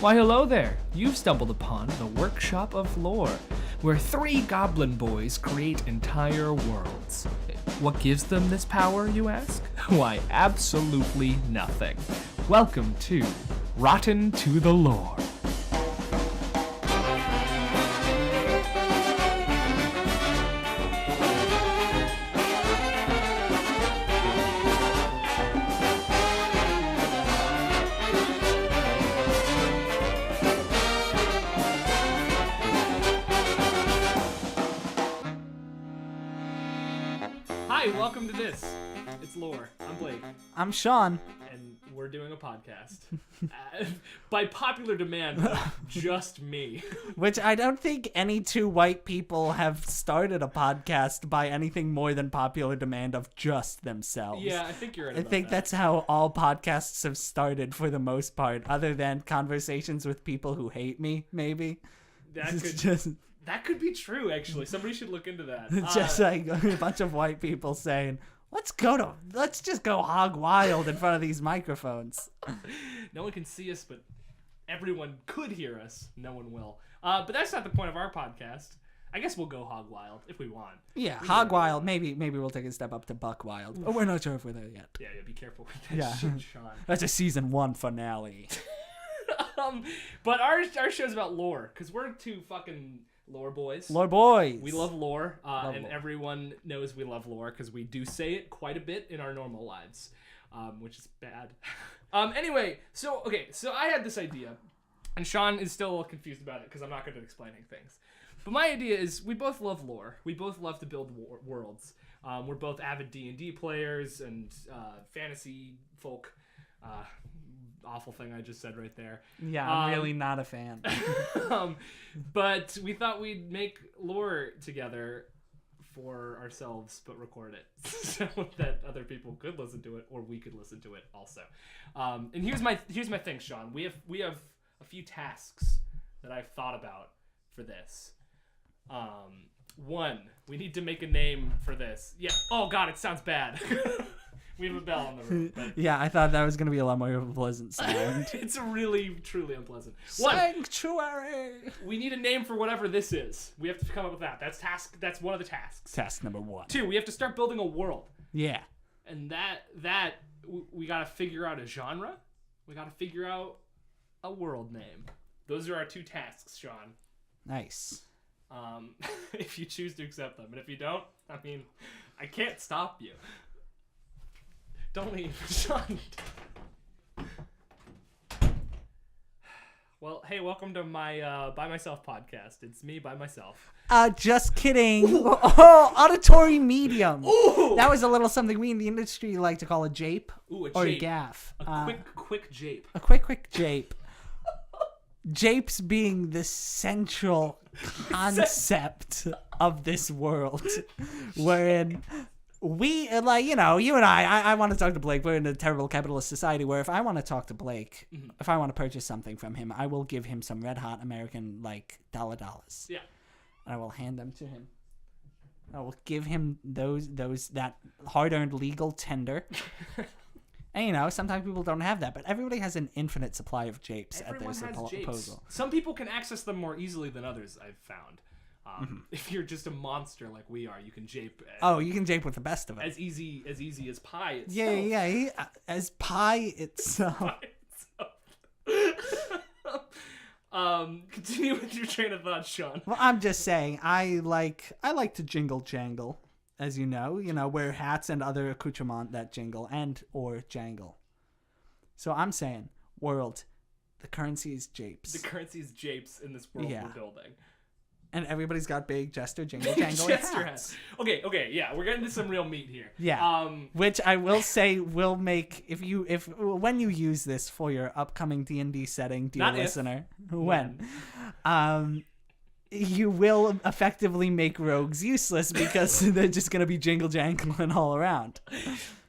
Why, hello there. You've stumbled upon the Workshop of Lore, where 3 goblin boys create entire worlds. What gives them this power, you ask? Why, absolutely nothing. Welcome to Rotten to the Lore. Hi, welcome to this. It's Lore. I'm Blake. I'm Sean. And we're doing a podcast. By popular demand, just me. Which I don't think any 2 white people have started a podcast by anything more than popular demand of just themselves. Yeah, I think you're right I think that's how all podcasts have started for the most part, other than conversations with people who hate me, maybe. That could be true, actually. Somebody should look into that. Just like a bunch of white people saying, let's just go hog wild in front of these microphones. No one can see us, but everyone could hear us. No one will. But that's not the point of our podcast. I guess we'll go hog wild if we want. Yeah, hog wild. Maybe we'll take a step up to buck wild. Oh, we're not sure if we're there yet. Yeah, be careful with that shit, Sean. That's a season 1 finale. But our show's about lore, because we're 2 fucking lore boys. Lore boys. We love lore, Love and lore. Everyone knows we love lore because we do say it quite a bit in our normal lives, which is bad. Anyway, so I had this idea, and Sean is still a little confused about it because I'm not good at explaining things. But my idea is we both love lore. We both love to build worlds. We're both avid D&D players and fantasy folk. Awful thing I just said right there. Yeah, I'm really not a fan. But we thought we'd make lore together for ourselves, but record it so that other people could listen to it, or we could listen to it also. And here's my thing, Sean. We have a few tasks that I've thought about for this. 1, we need to make a name for this. Yeah. Oh God, it sounds bad. We have a bell on the roof. But Yeah, I thought that was going to be a lot more of a pleasant sound. it's really, truly unpleasant. 1, Sanctuary! we need a name for whatever this is. We have to come up with that. That's one of the tasks. Task number 1. 2, we have to start building a world. Yeah. And that we got to figure out a genre. We got to figure out a world name. Those are our 2 tasks, Sean. Nice. If you choose to accept them. And if you don't, I mean, I can't stop you. Don't leave, Sean. Well, hey, welcome to my By Myself podcast. It's me by myself. Just kidding. Oh, auditory medium. Ooh! That was a little something we in the industry like to call a jape. Ooh, a or jape. a gaff. A quick jape. A quick jape. Japes being the central concept of this world, wherein we, like, you and I want to talk to Blake. We're in a terrible capitalist society where if I want to talk to Blake, if I want to purchase something from him, I will give him some red hot American, like, dollars. Yeah. And I will hand them to him. I will give him that hard-earned legal tender. And, sometimes people don't have that, but everybody has an infinite supply of japes at their disposal. Some people can access them more easily than others, I've found. If you're just a monster like we are, you can jape. You can jape with the best of it. As easy as pie itself. Yeah. As pie itself. Continue with your train of thought, Sean. Well, I'm just saying, I like to jingle jangle, as you know, wear hats and other accoutrement that jingle and or jangle. So I'm saying, world, the currency is japes. The currency is japes in this world we're building. And everybody's got big jester jingle jangle hats. Okay, yeah, we're getting to some real meat here. Yeah. Which I will say will make when you use this for your upcoming D&D setting, dear listener, you will effectively make rogues useless because they're just gonna be jingle jangling all around.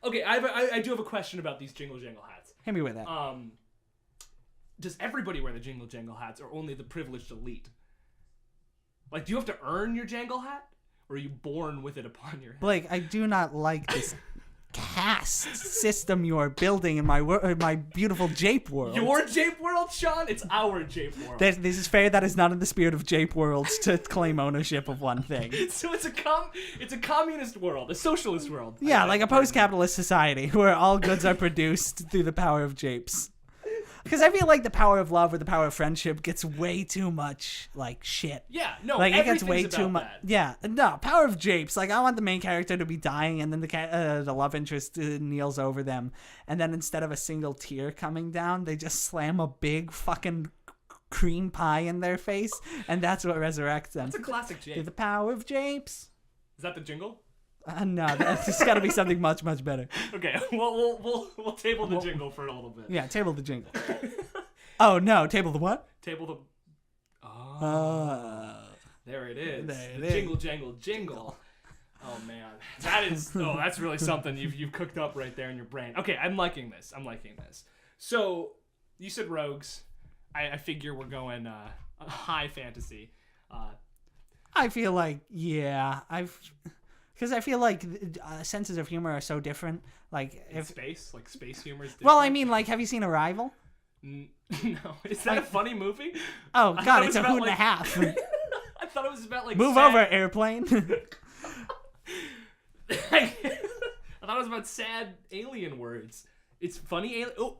Okay, I do have a question about these jingle jangle hats. Hit me with that. Does everybody wear the jingle jangle hats, or only the privileged elite? Like, do you have to earn your jangle hat, or are you born with it upon your head? Blake, I do not like this. caste system you are building in my beautiful Jape world. Your Jape world, Sean? It's our Jape world. This is fair. That is not in the spirit of Jape worlds to claim ownership of one thing. So it's a communist world, a socialist world. Yeah, like a post-capitalist society where all goods are produced through the power of Japes. Because I feel like the power of love or the power of friendship gets way too much, like, shit. Yeah, no, like it gets everything's way about too much. that. Yeah, no, power of Japes. Like, I want the main character to be dying, and then the love interest kneels over them, and then instead of a single tear coming down, they just slam a big fucking cream pie in their face, and that's what resurrects them. That's a classic Jape. The power of Japes. Is that the jingle? No, that's got to be something much, much better. Okay, well, we'll table the jingle for a little bit. Yeah, table the jingle. Oh, no, table the what? Table the... Oh. There it is. There it the is. Jingle, jangle, jingle. Oh, man. That's really something you've cooked up right there in your brain. Okay, I'm liking this. So, you said rogues. I figure we're going high fantasy. I feel like, yeah, because I feel like senses of humor are so different. Like space humor is different. Well, I mean, like, have you seen Arrival? No. Is that a funny movie? Oh God, it's a hoot and a half. I thought it was about like move sad... over, airplane. I thought it was about sad alien words. It's funny Oh,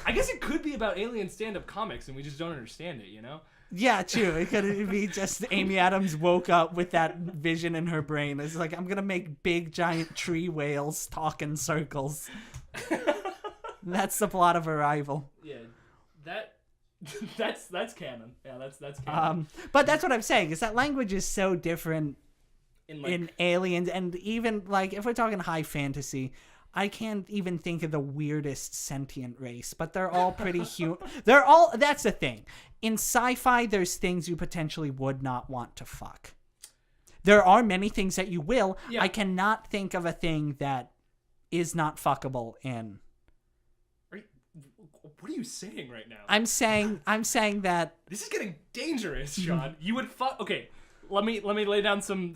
I guess it could be about alien stand-up comics, and we just don't understand it. You know? Yeah, true. It could be just Amy Adams woke up with that vision in her brain. It's like, I'm gonna make big giant tree whales talk in circles. That's the plot of Arrival. Yeah, that's canon. Yeah, that's canon. But that's what I'm saying, is that language is so different in Aliens, and even like if we're talking high fantasy, I can't even think of the weirdest sentient race, but they're all pretty human. That's the thing. In sci-fi, there's things you potentially would not want to fuck. There are many things that you will. Yeah. I cannot think of a thing that is not fuckable in. What are you saying right now? I'm saying that this is getting dangerous, Sean. You would fuck. Okay, let me lay down some.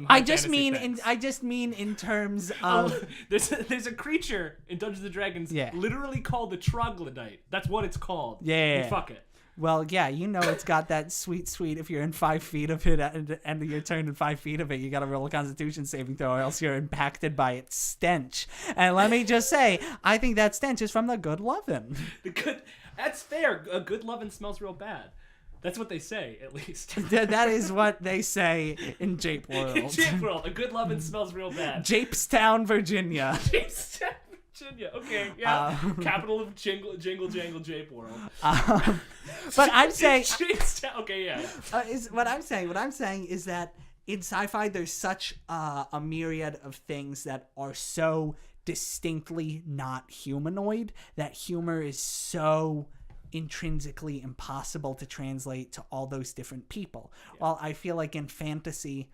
I just mean in terms of there's a creature in Dungeons and Dragons, literally called the Troglodyte. That's what it's called. Yeah. You fuck it. Well, yeah, you know it's got that sweet. If you're in 5 feet of it at the end of your turn in 5 feet of it, you got to roll a Constitution saving throw, or else you're impacted by its stench. And let me just say, I think that stench is from the good lovin'. That's fair. A good lovin' smells real bad. That's what they say, at least. That is what they say in Jape World. In Jape World, a good lovin' smells real bad. Japestown, Virginia. Japestown, Virginia. Okay, yeah. Capital of jingle, jangle, Jape World. But I'm saying... Japestown. Okay, yeah. What I'm saying is that in sci-fi, there's such a myriad of things that are so distinctly not humanoid, that humor is so intrinsically impossible to translate to all those different people. Yeah. While I feel like in fantasy,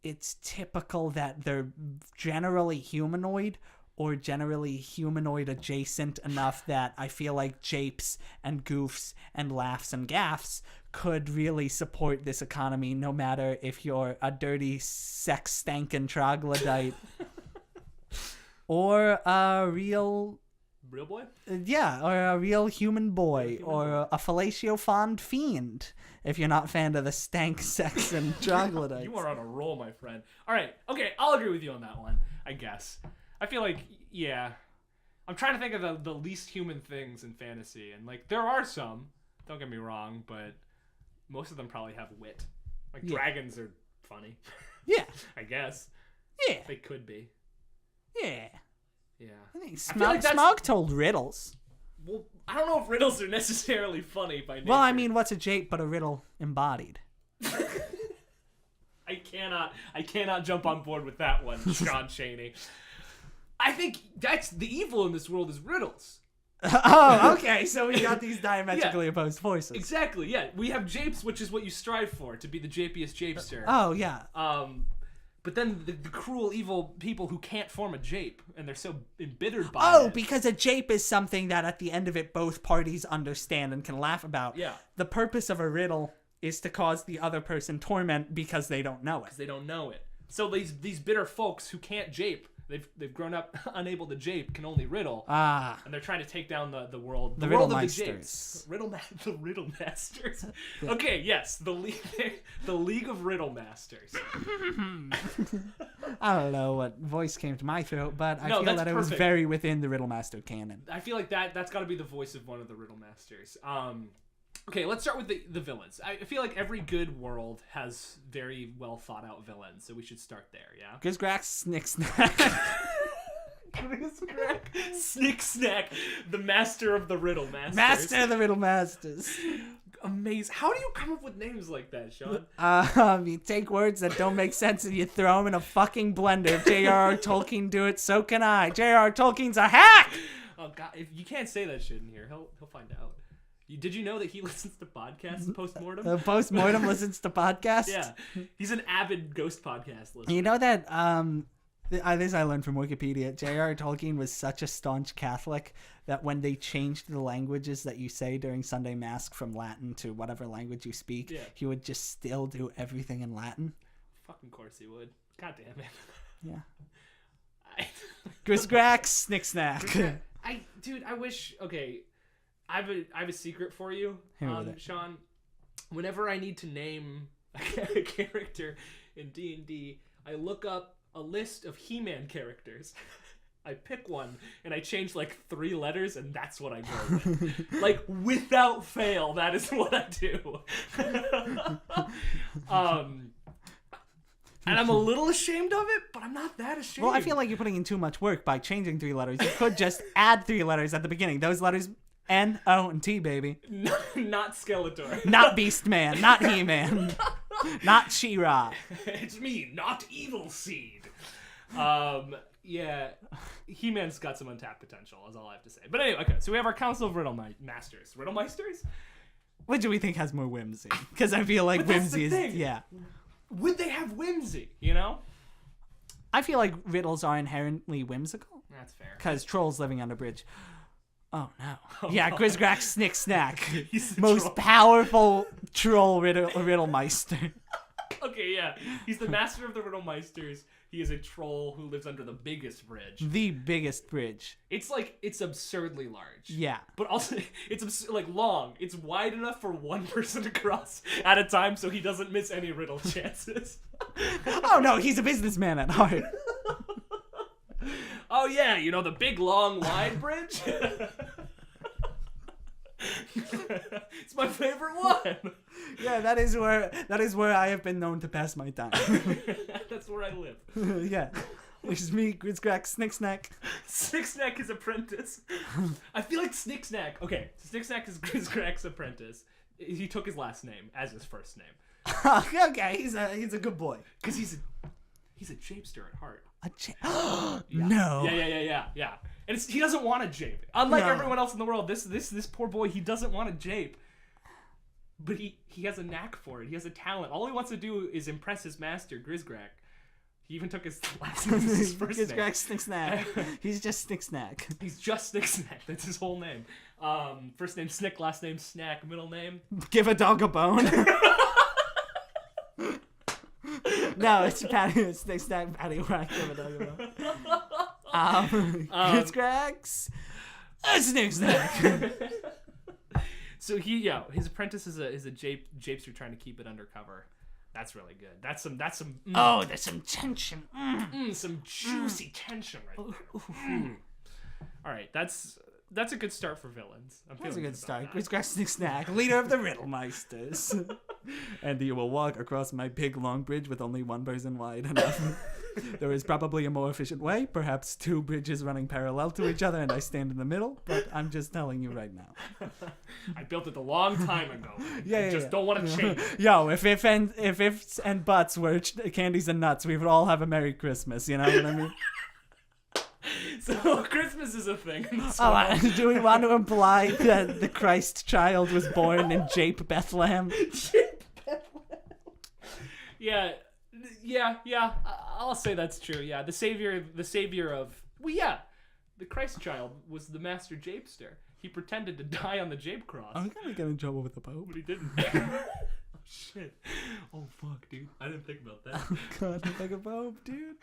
it's typical that they're generally humanoid or generally humanoid adjacent enough that I feel like japes and goofs and laughs and gaffs could really support this economy, no matter if you're a dirty sex stankin' troglodyte or a real boy? Yeah, or a real human boy, or a fellatio fond fiend, if you're not a fan of the stank, sex, and troglodytes. You are on a roll, my friend. All right, okay, I'll agree with you on that one, I guess. I feel like, yeah, I'm trying to think of the least human things in fantasy, and, like, there are some, don't get me wrong, but most of them probably have wit. Like, dragons are funny. Yeah. I guess. Yeah. They could be. Yeah. Yeah. I think Smaug told riddles. Well, I don't know if riddles are necessarily funny by nature. Well, I mean, what's a jape but a riddle embodied? I cannot jump on board with that one, Sean Cheney. I think that's the evil in this world is riddles. Oh, okay. So we got these diametrically opposed forces. Exactly, yeah. We have japes, which is what you strive for, to be the japiest japester. Oh, yeah. But then the cruel, evil people who can't form a jape, and they're so embittered by it. Oh, because a jape is something that at the end of it, both parties understand and can laugh about. Yeah. The purpose of a riddle is to cause the other person torment because they don't know it. Because they don't know it. So these bitter folks who can't jape They've grown up unable to jape, can only riddle. Ah. And they're trying to take down the world. The world Riddle of the Meisters. japes. The Riddle Masters. Okay, yes, the League of Riddle Masters. I don't know what voice came to my throat, but I feel that it was very within the Riddle Master canon. I feel like that's got to be the voice of one of the Riddle Masters. Okay, let's start with the villains. I feel like every good world has very well thought out villains, so we should start there, yeah? Grizgrax, Snicksnack. Grizgrax, Snicksnack, the master of the Riddle Masters. Master of the Riddle Masters. Amazing. How do you come up with names like that, Sean? You take words that don't make sense and you throw them in a fucking blender. If J.R.R. Tolkien do it, so can I. J.R.R. Tolkien's a hack! Oh, God, if you can't say that shit in here, he'll find out. Did you know that he listens to podcasts post-mortem? Post-mortem listens to podcasts? Yeah. He's an avid ghost podcast listener. You know that, this I learned from Wikipedia, J.R.R. Tolkien was such a staunch Catholic that when they changed the languages that you say during Sunday Mass from Latin to whatever language you speak, he would just still do everything in Latin. Fucking course he would. God damn it. Yeah. Grizgrax, Snicksnack. Dude, I wish... Okay... I have a secret for you, Sean. Whenever I need to name a character in D&D, I look up a list of He-Man characters. I pick one, and I change like 3 letters, and that's what I go with. Like, without fail, that is what I do. And I'm a little ashamed of it, but I'm not that ashamed. Well, I feel like you're putting in too much work by changing 3 letters. You could just add 3 letters at the beginning. Those letters... N, O, and T, baby. Not Skeletor. Not Beastman. Not He-Man. Not She-Ra. It's me, not Evil Seed. Yeah. He-Man's got some untapped potential, is all I have to say. But anyway, okay, so we have our Council of Riddle Masters. Riddle Meisters? What do we think has more whimsy? Because I feel like whimsy is... Yeah. Would they have whimsy, you know? I feel like riddles are inherently whimsical. That's fair. Because trolls living on a bridge... Oh, no. Yeah, Grizgrax, Snicksnack. He's most troll. Powerful troll Riddle Meister. Okay, yeah. He's the master of the Riddle Meisters. He is a troll who lives under the biggest bridge. The biggest bridge. It's absurdly large. Yeah. But also, it's long. It's wide enough for one person to cross at a time so he doesn't miss any riddle chances. Oh, no, he's a businessman at heart. Oh yeah, you know the big, long, wide bridge? It's my favorite one. Yeah, that is where I have been known to pass my time. That's where I live. Yeah. It's me, Grizgrax, Snicksnack. Snicksnack is apprentice. I feel like Snicksnack. Okay, Snicksnack is Grizgrax's apprentice. He took his last name as his first name. Okay, he's a good boy. Because he's a japester at heart. Yeah. No. Yeah. And he doesn't want to jape. Unlike everyone else in the world, this poor boy, he doesn't want to jape. But he has a knack for it. He has a talent. All he wants to do is impress his master, Grizgrax. He even took his last name as his first name. Grizgrax Snicksnack. He's just Snicksnack. He's just Snicksnack. That's his whole name. First name Snick, last name Snack, middle name. Give a dog a bone. No, it's Snicksnack, Patty Whack, give a dog a bone. Grizgrax, Snicksnack. So his apprentice is a japester trying to keep it undercover. That's really good. That's some. Oh, there's some tension. Some juicy tension right there. All right, that's a good start for villains. That's a good start. Grizgrax Snicksnack, leader of the Riddle Meisters. And you will walk across my big long bridge with only one person wide enough. There is probably a more efficient way, perhaps 2 bridges running parallel to each other and I stand in the middle, but I'm just telling you right now. I built it a long time ago. I just don't want to change it. Yo, if ifs and buts were candies and nuts, we would all have a Merry Christmas, you know what I mean? So Christmas is a thing. Do we want to imply that the Christ child was born in Jape Bethlehem? Jape Bethlehem. Yeah. I'll say that's true. Yeah, the savior of the Christ child was the master japester. He pretended to die on the Jape cross. I'm gonna get in trouble with the Pope. But he didn't. Oh shit. Oh fuck, dude. I didn't think about that. God, like a Pope, dude.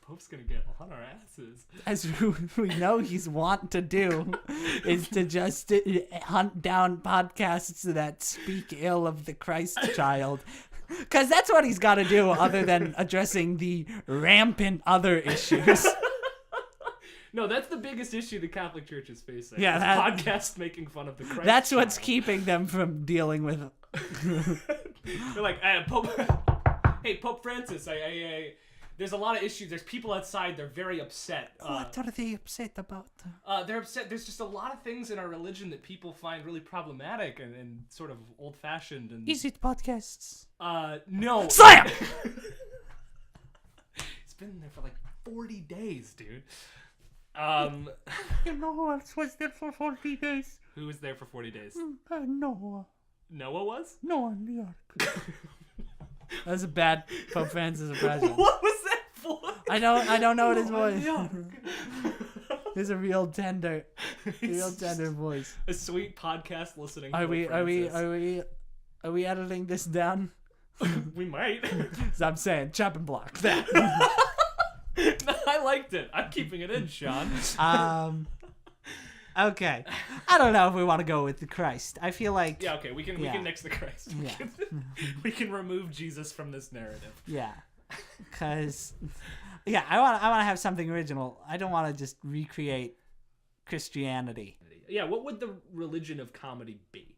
Pope's gonna get on our asses. As we know he's want to do, is to just hunt down podcasts that speak ill of the Christ child. Because that's what he's got to do other than addressing the rampant other issues. No, that's the biggest issue the Catholic Church is facing. Yeah, podcasts making fun of the Christ That's what's child. keeping them from dealing with it. They're like, Pope... Hey, Pope Francis, there's a lot of issues. There's people outside. They're very upset. What are they upset about? They're upset. There's just a lot of things in our religion that people find really problematic and sort of old-fashioned. And Is it podcasts? No. Slam! It's been there for like 40 days, dude. You know who else was there for 40 days? Who was there for 40 days? Noah. Noah was? Noah in the Ark. That was a bad Pope Francis impression. What was that for? I don't know what his voice. Yeah. It's a real tender voice. A sweet podcast listening. Are Pope we editing this down? We might. So I'm saying chop and block that. No, I liked it. I'm keeping it in, Sean. Okay. I don't know if we want to go with the Christ. I feel like Yeah, okay, we can nix the Christ. We can remove Jesus from this narrative. Yeah. Cuz I want to have something original. I don't want to just recreate Christianity. Yeah, what would the religion of comedy be?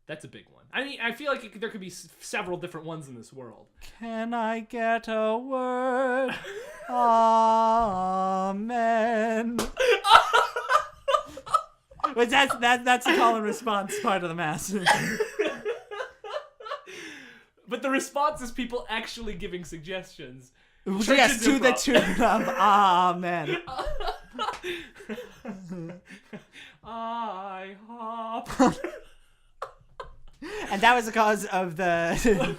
That's a big one. I mean, I feel like there could be several different ones in this world. Can I get a word? Amen. But that's the call and response part of the mass. But the response is people actually giving suggestions. Yes, to the tune of Amen. I hop. And that was the cause of the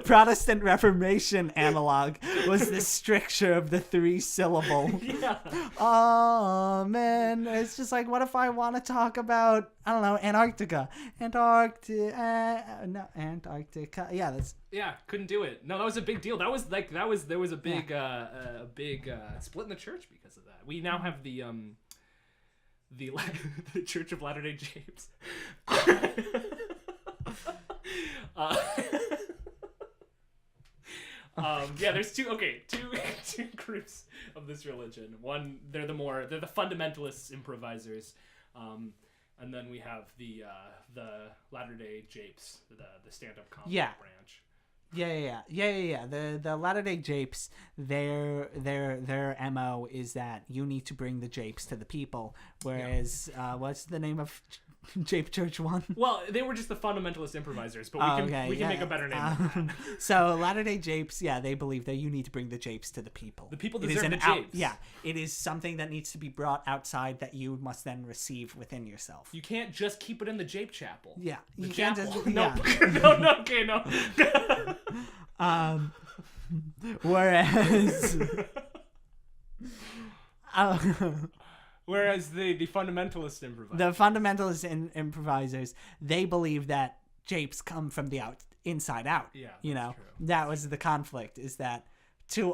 Protestant Reformation analog was the stricture of the 3-syllable. Yeah. Amen. It's just like, what if I want to talk about, I don't know, Antarctica. Antarctica. Yeah, that's... Yeah, couldn't do it. No, that was a big deal. There was a big split in the church because of that. We now have the Church of Latter-day Japes. Yeah, there's two groups of this religion. One, they're the fundamentalists, improvisers, and then we have the Latter-day Japes, the stand-up comedy branch. Yeah. The Latter-day Japes, their MO is that you need to bring the Japes to the people. Whereas, what's the name of Jape Church 1? Well, they were just the fundamentalist improvisers, but we can make a better name than that. So Latter-day Japes, they believe that you need to bring the Japes to the people. The people deserve the Japes. It is something that needs to be brought outside that you must then receive within yourself. You can't just keep it in the Jape Chapel. Yeah. The You can't chapel. just... No. Whereas... Whereas the fundamentalist improvisers. The fundamentalist improvisers, they believe that Japes come from the inside out. Yeah, true. That was the conflict, is that to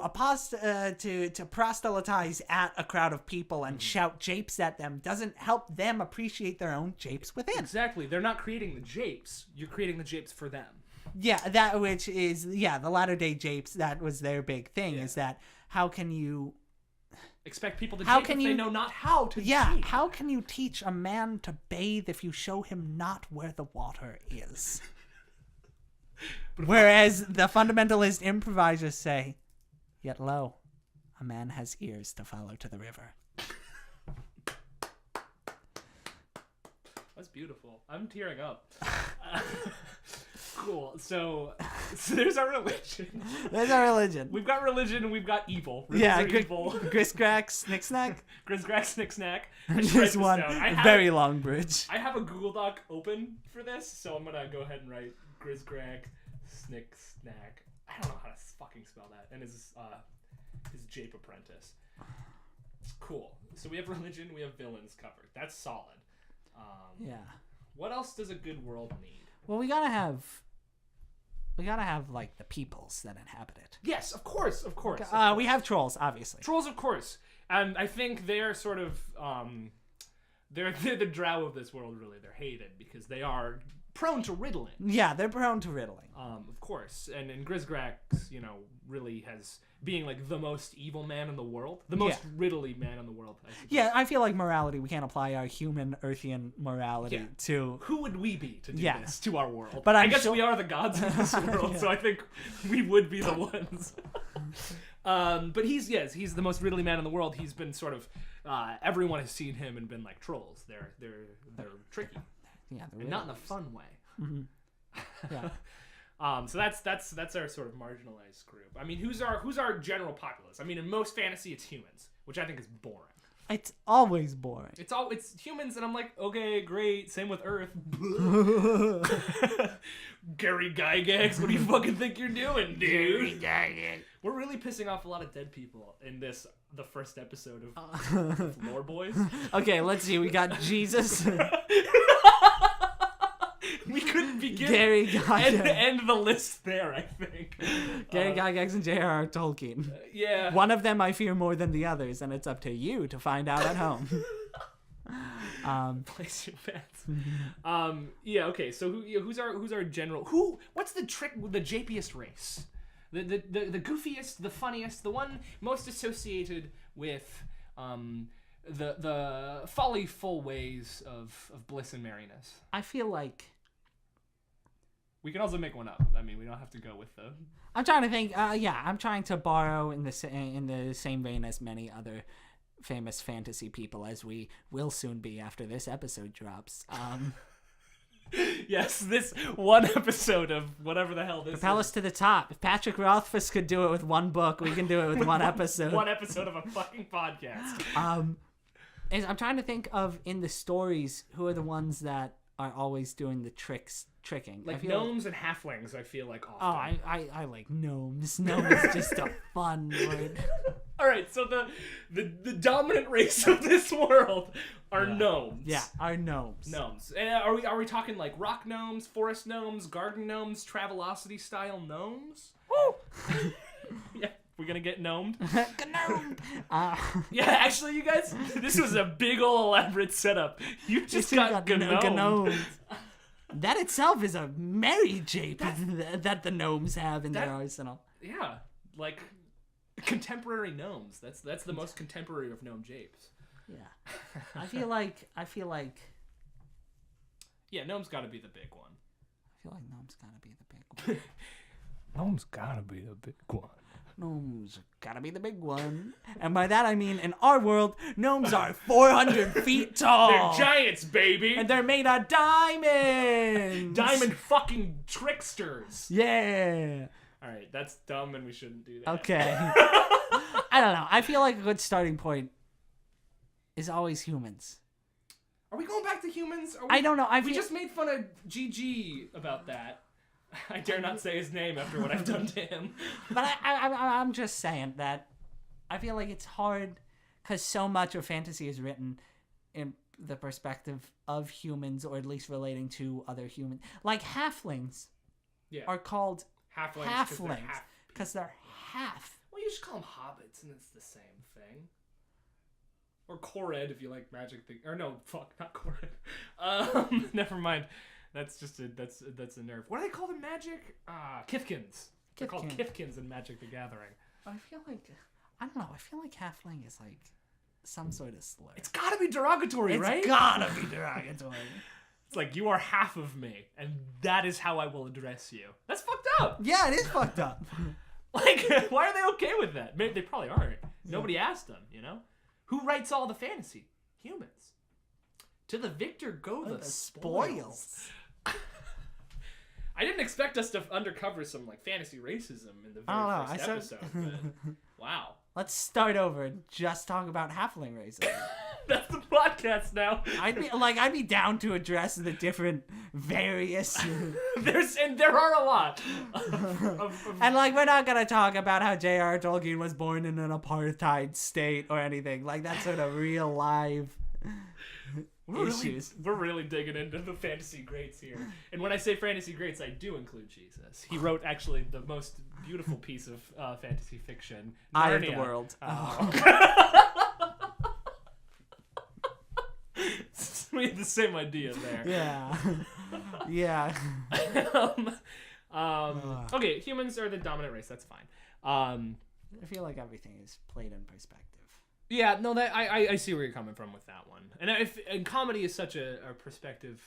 proselytize at a crowd of people and shout Japes at them doesn't help them appreciate their own Japes within. Exactly. They're not creating the Japes. You're creating the Japes for them. Yeah, that which is, the Latter-day Japes, that was their big thing, is that how can you... expect people to jape if they know not how to jape. How can you teach a man to bathe if you show him not where the water is? Whereas the fundamentalist improvisers say, yet lo, a man has ears to follow to the river. That's beautiful. I'm tearing up. Cool. So there's our religion. There's our religion. We've got religion and we've got evil. Evil. Griscrack, Snicksnack. Griscrack, Snicksnack. There's one very long bridge. I have a Google Doc open for this, so I'm gonna go ahead and write Griscrack, Snicksnack. I don't know how to fucking spell that. And his Jape apprentice. It's cool. So we have religion, we have villains covered. That's solid. Yeah. What else does a good world need? Well, we gotta have we gotta have like the peoples that inhabit it. Yes, of course. We have trolls, obviously. Trolls, of course. And I think they are sort of they're the drow of this world. Really, they're hated because they are prone to riddling. Yeah, they're prone to riddling. Of course. And Grisgrax, really has being like the most evil man in the world, the most riddly man in the world. Yeah, I feel like morality, we can't apply our human Earthian morality to... Who would we be to do this to our world? But I guess we are the gods of this world, so I think we would be the ones. But he's the most riddly man in the world. He's been sort of... everyone has seen him and been like, trolls. They're tricky. Yeah, and not in a fun way. Mm-hmm. Yeah. So that's our sort of marginalized group. I mean, who's our general populace? I mean, in most fantasy, it's humans, which I think is boring. It's always boring. It's humans, and I'm like, okay, great. Same with Earth. Gary Gygax, what do you fucking think you're doing, dude? Gary Gygax. We're really pissing off a lot of dead people in the first episode of Lore Boys. Okay, let's see. We got Jesus. We couldn't begin Gary Gygax. and end the list there, I think. Gary Gygax and J.R.R. Tolkien. Yeah. One of them I fear more than the others, and it's up to you to find out at home. Place your bets. Yeah. Okay. So who's our general? What's the trick with the japiest race? The goofiest, the funniest, the one most associated with the follyful ways of bliss and merriness. I feel like we can also make one up. I mean, we don't have to go with the. I'm trying to think. I'm trying to borrow in the same vein as many other famous fantasy people, as we will soon be after this episode drops. Yes, this one episode of whatever the hell this propel us to the top. If Patrick Rothfuss could do it with one book, we can do it with one episode. One episode of a fucking podcast. I'm trying to think of, in the stories, who are the ones that are always doing the tricking. Like gnomes and halflings, I feel like often. Oh, I like gnomes. Gnome is just a fun word. All right, so the dominant race of this world are gnomes. Yeah, are gnomes. Gnomes. And are we talking like rock gnomes, forest gnomes, garden gnomes, Travelocity style gnomes? Woo! Yeah, we're gonna get gnomed. Gnome. Yeah, actually, you guys, this was a big ol' elaborate setup. You just got gnomed. That itself is a merry jape that the gnomes have in their arsenal. Yeah, like contemporary gnomes. That's the most contemporary of gnome japes. Yeah, I feel like. Yeah, gnome's got to be the big one. I feel like gnome's got to be the big one. Gnome's got to be the big one. Gnomes gotta be the big one. And by that I mean, in our world, gnomes are 400 feet tall. They're giants, baby. And they're made of diamonds. Diamond fucking tricksters. Yeah. Alright, that's dumb and we shouldn't do that. Okay. I don't know. I feel like a good starting point is always humans. Are we going back to humans? I don't know. We just made fun of GG about that. I dare not say his name after what I've done to him. But I'm just saying that I feel like it's hard because so much of fantasy is written in the perspective of humans, or at least relating to other humans. Like halflings are called halflings because they're half. Well, you should call them hobbits and it's the same thing. Or Korred if you like magic. Or no, fuck, not Korred. Never mind. That's just that's a nerf. What do they call them? Magic? Kithkins. They're called Kithkins in Magic the Gathering. I feel like, I don't know. I feel like halfling is like some sort of slur. It's gotta be derogatory, right? It's gotta be derogatory. It's like, you are half of me, and that is how I will address you. That's fucked up. Yeah, it is fucked up. Like, why are they okay with that? Maybe they probably aren't. Nobody asked them, you know? Who writes all the fantasy? Humans. To the victor go the spoils. I didn't expect us to undercover some like fantasy racism in the very first episode. But, wow. Let's start over and just talk about halfling racism. That's the podcast now. I'd be down to address the different various. There are a lot. And like, we're not gonna talk about how J.R.R. Tolkien was born in an apartheid state or anything. Like, that's sort of real live. issues. We're really digging into the fantasy greats here. And when I say fantasy greats, I do include Jesus. He wrote actually the most beautiful piece of fantasy fiction, Eye of the Narnia. World. We had the same idea there. Yeah. Yeah. Okay, humans are the dominant race. That's fine. I feel like everything is played in perspective. Yeah, no, that I see where you're coming from with that one. And comedy is such a perspective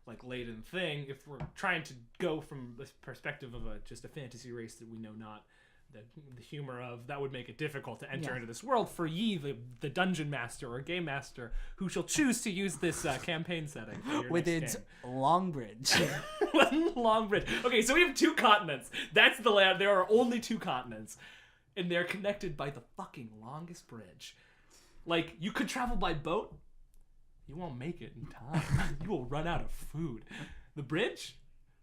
like laden thing. If we're trying to go from this perspective of just a fantasy race that we know not the humor of, that would make it difficult to enter into this world for ye, the dungeon master or game master, who shall choose to use this campaign setting with its long bridge. Long bridge. Okay, so we have 2 continents. That's the layout. There are only 2 continents, and they're connected by the fucking longest bridge. Like, you could travel by boat, you won't make it in time. You will run out of food. The bridge,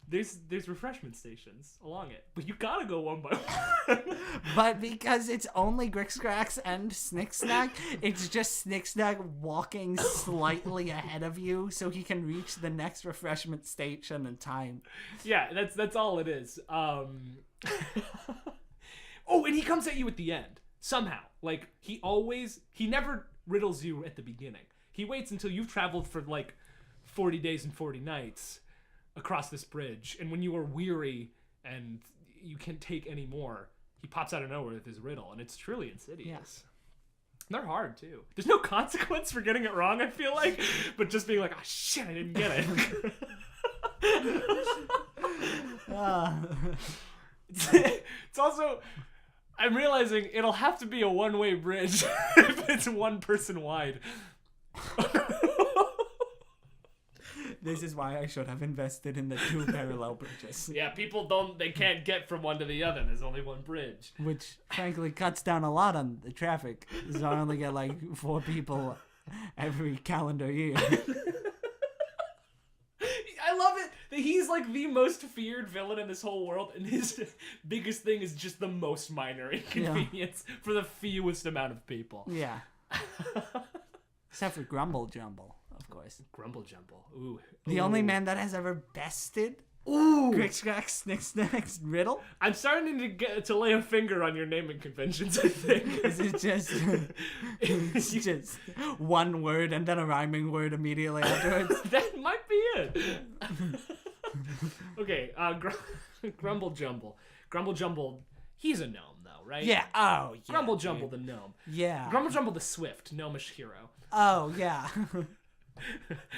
there's refreshment stations along it, but you gotta go one by one. But because it's only Grixgrax and Snicksnack, it's just Snicksnack walking slightly ahead of you so he can reach the next refreshment station in time. Yeah, that's all it is. Oh, and he comes at you at the end somehow. Like, he never riddles you at the beginning. He waits until you've traveled for like 40 days and 40 nights across this bridge, and when you are weary and you can't take any more, he pops out of nowhere with his riddle, and it's truly insidious. Yes. They're hard too. There's no consequence for getting it wrong, I feel like, but just being like, oh shit, I didn't get it. It's also, I'm realizing it'll have to be a one-way bridge if it's one person wide. This is why I should have invested in the 2 parallel bridges. Yeah, people they can't get from one to the other. There's only one bridge. Which, frankly, cuts down a lot on the traffic. So I only get like 4 people every calendar year. I love it that he's like the most feared villain in this whole world, and his biggest thing is just the most minor inconvenience for the fewest amount of people. Yeah. Except for Grumble Jumble, of course. Grumble Jumble. Ooh. The only man that has ever bested Grixgrax Snicksnack's riddle. I'm starting to lay a finger on your naming conventions, I think. Is it just it's just one word and then a rhyming word immediately afterwards? That might be it. Okay, Grumble Jumble. Grumble Jumble, he's a gnome though, right? Yeah. Oh, yeah. Grumble Jumble the gnome. Yeah. Grumble Jumble the swift, gnomish hero. Oh, yeah.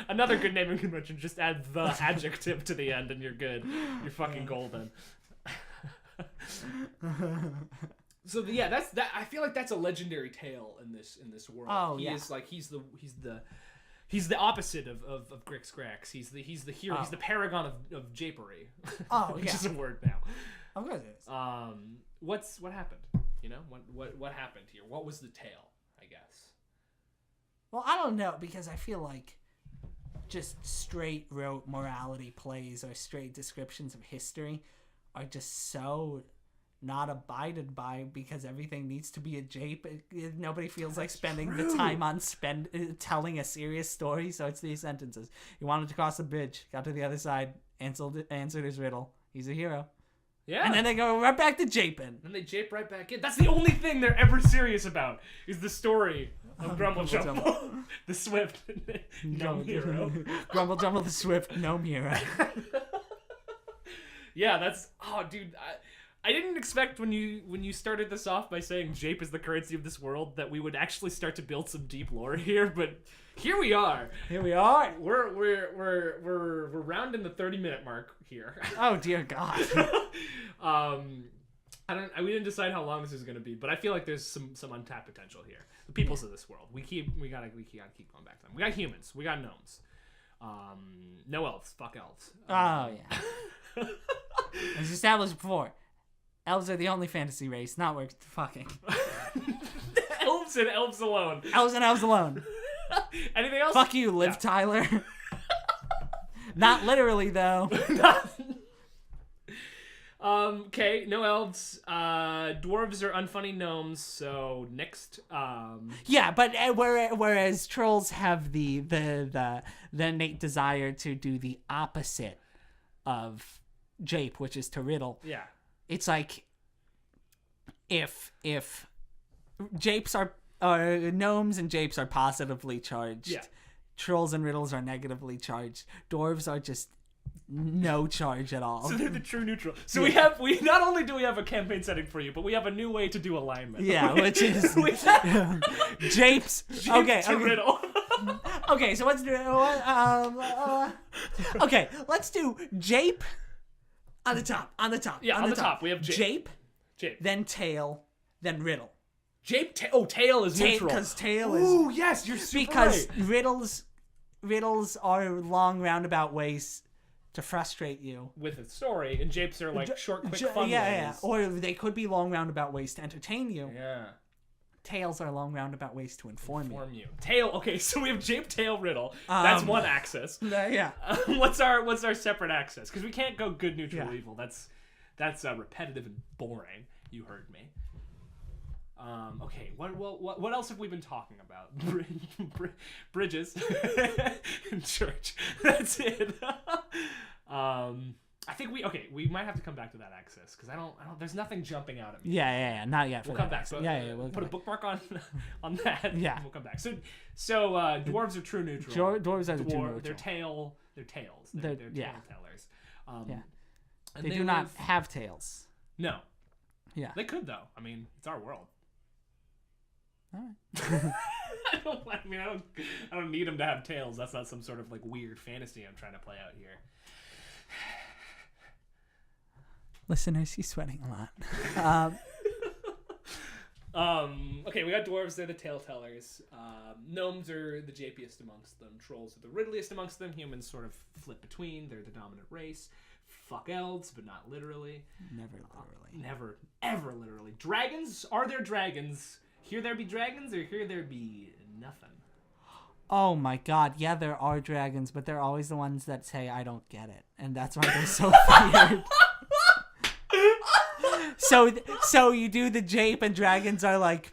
Another good naming convention, just add the adjective to the end and you're good. You're fucking golden. So yeah, that's that. I feel like that's a legendary tale in this world. Oh, he is like he's the opposite of Grixgrax. He's the hero. Oh. He's the paragon of japery. Oh, which yeah. is a word now. Of course it is. What happened? You know, what happened here? What was the tale? I guess. Well, I don't know, because I feel like just straight rote morality plays or straight descriptions of history are just so not abided by, because everything needs to be a jape. Nobody feels like spending the time on telling a serious story, so it's these sentences. He wanted to cross the bridge, got to the other side, answered his riddle. He's a hero. Yeah. And then they go right back to japing. Then they jape right back in. That's the only thing they're ever serious about, is the story of Grumble Jumble. The swift gnome hero. Grumble Jumble the swift gnome hero. Yeah, that's... Oh, dude, I didn't expect when you started this off by saying jape is the currency of this world that we would actually start to build some deep lore here, but here we are. Here we are. We're rounding the 30-minute mark here. Oh dear God. We didn't decide how long this is going to be, but I feel like there's some untapped potential here. The peoples of this world. We gotta keep going back to them. We got humans. We got gnomes. No elves. Fuck elves. Oh yeah. As established before, elves are the only fantasy race not worth fucking. Elves and elves alone. Elves and elves alone. Anything else? Fuck you, Liv Tyler. Not literally though. Okay, no elves. Dwarves are unfunny gnomes, so next. Yeah, but whereas trolls have the innate desire to do the opposite of jape, which is to riddle. Yeah. It's like if japes are gnomes and japes are positively charged. Yeah. Trolls and riddles are negatively charged. Dwarves are just no charge at all. So they're the true neutral. So we not only do we have a campaign setting for you, but we have a new way to do alignment. Yeah, which is japes. Okay, to riddle. Okay, so let's do okay, let's do jape on the top. Yeah, on the top. We have jape, jape, then tail, then riddle. Jape. Tail is neutral. Because tail is. Ooh, yes, you're super because right. riddles are long roundabout ways to frustrate you with a story, and japes are like short, quick, fun ways. Yeah. Or they could be long roundabout ways to entertain you. Yeah. Tails are long roundabout ways to inform you. Tail. Okay, so we have jape, tail, riddle. That's one axis. Yeah. What's our separate axis? Because we can't go good, neutral, evil. That's repetitive and boring. You heard me. Okay. What else have we been talking about? Bridges, church. That's it. I think we might have to come back to that axis because I don't. There's nothing jumping out at me. Yeah. Not yet. We'll come back. So, we'll put a bookmark on that. Yeah. We'll come back. So dwarves are true neutral. Dwarves are the true neutral. They're tails. They're tail tellers. They do not have tails. No. Yeah. They could though. I mean, it's our world. All right. I don't need them to have tails. That's not some sort of like weird fantasy I'm trying to play out here. Listeners, he's sweating a lot. Okay, we got dwarves. They're the tale tellers. Gnomes are the japiest amongst them. Trolls are the riddliest amongst them. Humans sort of flip between. They're the dominant race. Fuck elves, but not literally. Never literally. Never, ever literally. Dragons? Are there dragons? Here there be dragons, or here there be nothing? Oh my god, yeah, there are dragons, but they're always the ones that say, I don't get it. And that's why they're so weird. So you do the jape and dragons are like,